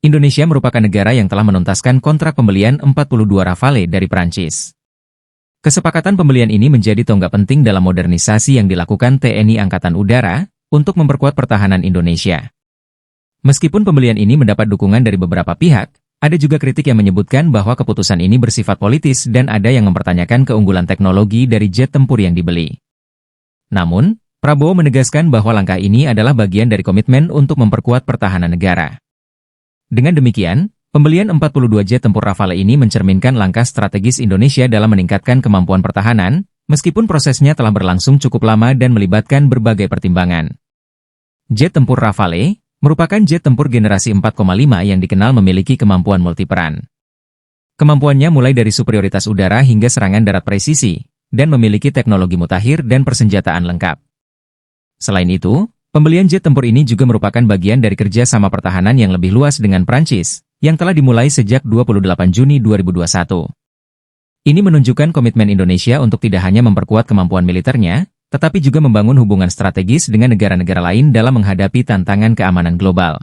Indonesia merupakan negara yang telah menuntaskan kontrak pembelian 42 Rafale dari Prancis. Kesepakatan pembelian ini menjadi tonggak penting dalam modernisasi yang dilakukan TNI Angkatan Udara untuk memperkuat pertahanan Indonesia. Meskipun pembelian ini mendapat dukungan dari beberapa pihak, ada juga kritik yang menyebutkan bahwa keputusan ini bersifat politis dan ada yang mempertanyakan keunggulan teknologi dari jet tempur yang dibeli. Namun, Prabowo menegaskan bahwa langkah ini adalah bagian dari komitmen untuk memperkuat pertahanan negara. Dengan demikian, pembelian 42 jet tempur Rafale ini mencerminkan langkah strategis Indonesia dalam meningkatkan kemampuan pertahanan, meskipun prosesnya telah berlangsung cukup lama dan melibatkan berbagai pertimbangan. Jet tempur Rafale merupakan jet tempur generasi 4,5 yang dikenal memiliki kemampuan multiperan. Kemampuannya mulai dari superioritas udara hingga serangan darat presisi, dan memiliki teknologi mutakhir dan persenjataan lengkap. Selain itu, pembelian jet tempur ini juga merupakan bagian dari kerja sama pertahanan yang lebih luas dengan Prancis, yang telah dimulai sejak 28 Juni 2021. Ini menunjukkan komitmen Indonesia untuk tidak hanya memperkuat kemampuan militernya, tetapi juga membangun hubungan strategis dengan negara-negara lain dalam menghadapi tantangan keamanan global.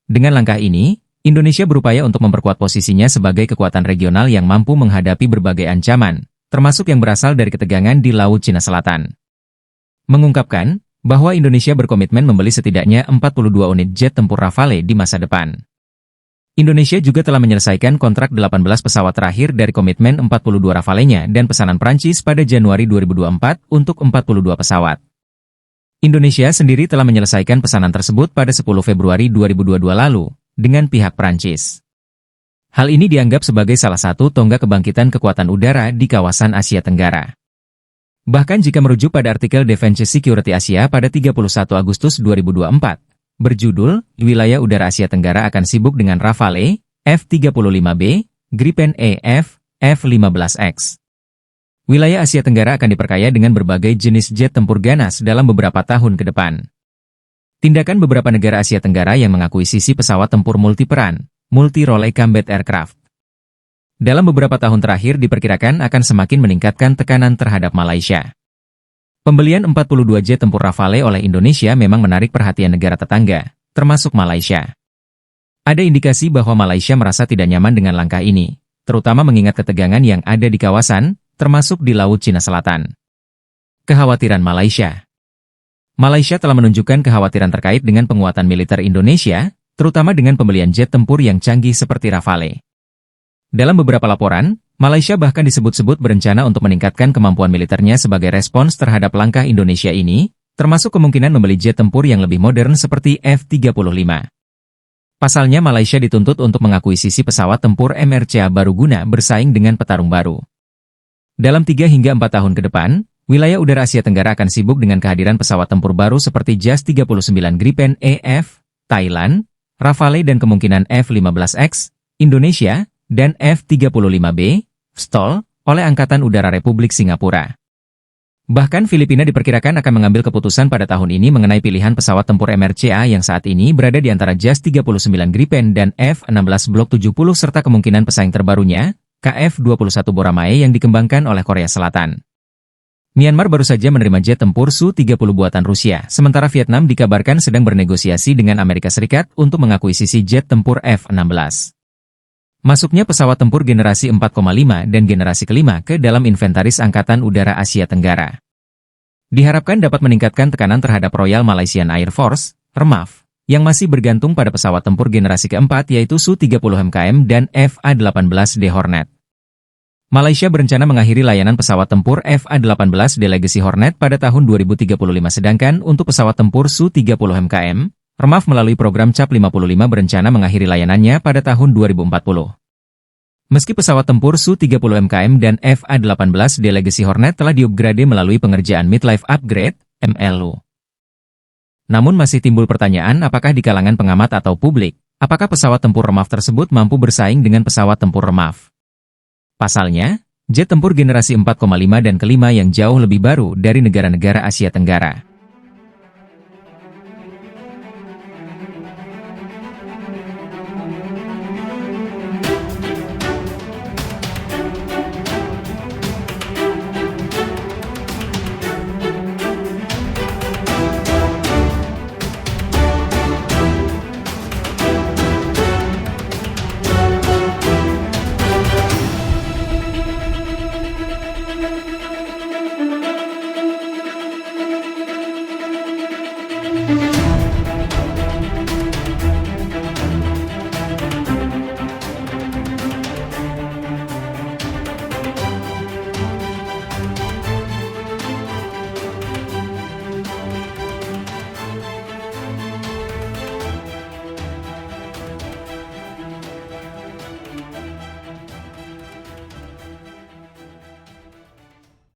Dengan langkah ini, Indonesia berupaya untuk memperkuat posisinya sebagai kekuatan regional yang mampu menghadapi berbagai ancaman, termasuk yang berasal dari ketegangan di Laut Cina Selatan. Mengungkapkan bahwa Indonesia berkomitmen membeli setidaknya 42 unit jet tempur Rafale di masa depan. Indonesia juga telah menyelesaikan kontrak 18 pesawat terakhir dari komitmen 42 Rafale-nya dan pesanan Prancis pada Januari 2024 untuk 42 pesawat. Indonesia sendiri telah menyelesaikan pesanan tersebut pada 10 Februari 2022 lalu dengan pihak Prancis. Hal ini dianggap sebagai salah satu tonggak kebangkitan kekuatan udara di kawasan Asia Tenggara. Bahkan jika merujuk pada artikel Defense Security Asia pada 31 Agustus 2024, berjudul, Wilayah Udara Asia Tenggara akan sibuk dengan Rafale, F-35B, Gripen E, F-15X. Wilayah Asia Tenggara akan diperkaya dengan berbagai jenis jet tempur ganas dalam beberapa tahun ke depan. Tindakan beberapa negara Asia Tenggara yang mengakuisisi pesawat tempur multiperan, multi-role combat aircraft, dalam beberapa tahun terakhir diperkirakan akan semakin meningkatkan tekanan terhadap Malaysia. Pembelian 42 jet tempur Rafale oleh Indonesia memang menarik perhatian negara tetangga, termasuk Malaysia. Ada indikasi bahwa Malaysia merasa tidak nyaman dengan langkah ini, terutama mengingat ketegangan yang ada di kawasan, termasuk di Laut Cina Selatan. Kekhawatiran Malaysia. Malaysia telah menunjukkan kekhawatiran terkait dengan penguatan militer Indonesia, terutama dengan pembelian jet tempur yang canggih seperti Rafale. Dalam beberapa laporan, Malaysia bahkan disebut-sebut berencana untuk meningkatkan kemampuan militernya sebagai respons terhadap langkah Indonesia ini, termasuk kemungkinan membeli jet tempur yang lebih modern seperti F-35. Pasalnya Malaysia dituntut untuk mengakuisisi pesawat tempur MRCA baru guna bersaing dengan petarung baru. Dalam 3 hingga 4 tahun ke depan, wilayah udara Asia Tenggara akan sibuk dengan kehadiran pesawat tempur baru seperti JAS-39 Gripen E/F, Thailand, Rafale dan kemungkinan F-15X, Indonesia, dan F-35B, STOL, oleh Angkatan Udara Republik Singapura. Bahkan Filipina diperkirakan akan mengambil keputusan pada tahun ini mengenai pilihan pesawat tempur MRCA yang saat ini berada di antara JAS-39 Gripen dan F-16 Block 70 serta kemungkinan pesaing terbarunya, KF-21 Boramae yang dikembangkan oleh Korea Selatan. Myanmar baru saja menerima jet tempur Su-30 buatan Rusia, sementara Vietnam dikabarkan sedang bernegosiasi dengan Amerika Serikat untuk mengakuisisi jet tempur F-16. Masuknya pesawat tempur generasi 4,5 dan generasi kelima ke dalam inventaris Angkatan Udara Asia Tenggara diharapkan dapat meningkatkan tekanan terhadap Royal Malaysian Air Force, RMAF, yang masih bergantung pada pesawat tempur generasi keempat yaitu Su-30 MKM dan FA-18D Hornet. Malaysia berencana mengakhiri layanan pesawat tempur FA-18D Legacy Hornet pada tahun 2035 sedangkan untuk pesawat tempur Su-30 MKM, RMAF melalui program CAP 55 berencana mengakhiri layanannya pada tahun 2040. Meski pesawat tempur Su-30 MKM dan FA-18D Legacy Hornet telah diupgrade melalui pengerjaan Midlife Upgrade, MLU. Namun masih timbul pertanyaan apakah di kalangan pengamat atau publik, apakah pesawat tempur RMAF tersebut mampu bersaing dengan pesawat tempur RMAF. Pasalnya, jet tempur generasi 4,5 dan kelima yang jauh lebih baru dari negara-negara Asia Tenggara.